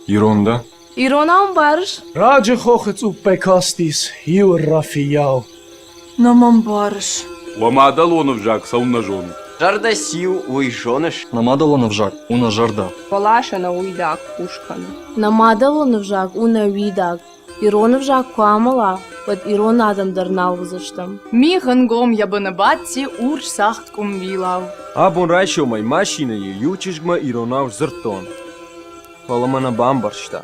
Иронда. Иронам барыш. Раджа хохец у пекастис, ю рафиял. Намам барыш. Ламадалонов жак сауннажон. Жарда сил уйжоныш. Намадалонов жак, уна жарда. Палашана уйдак пушкана. Намадалонов жак уна видак. Иронов жак куамала. Под Ирон адам дарнал вызыштам. Ми гангом ябанабатси урш сахткум вилав. Абон райшо май машина е ючишгма иронав зыртон. Паламана бамбаршта.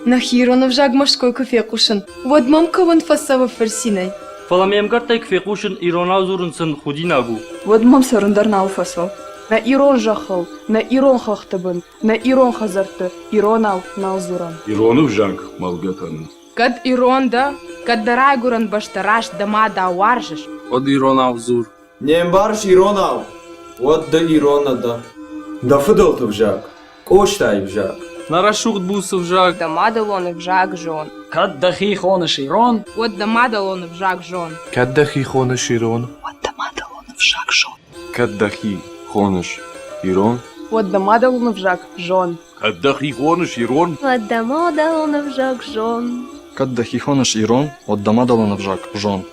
На хиронов жак морской кофе кушан. Вот мамка вон фасава фарсинай. Фаламем гартай кфекушин иронав зурунсын худинагу. Вот мам сарундарнал фасо. На Ирон жахал, на Ирон хахтабын, на Ирон хазарты, Иронал налзуран. Иронов жак малгатан. Кад Ирон да, кад дарайгуран баштараш дама да варжиш. Од Иронав зур. Нембарш иронав. Вот да ирона да. Да фыдылтыв жак. Коштайв жак. Нарашухт бусов жак. Дама далонов жак жон. Кад дахи хонаш Ирон? Вот дама далонов жак жон. Каддахи хонаш Ирон? Каддахи. Хоныш. Ирон. Вот дама далонов жак жон. Каддах ихоныш Ирон. Адамо далонов жак жон. Кадда хихонаш Ирон, от Дамадалонов жак, жон.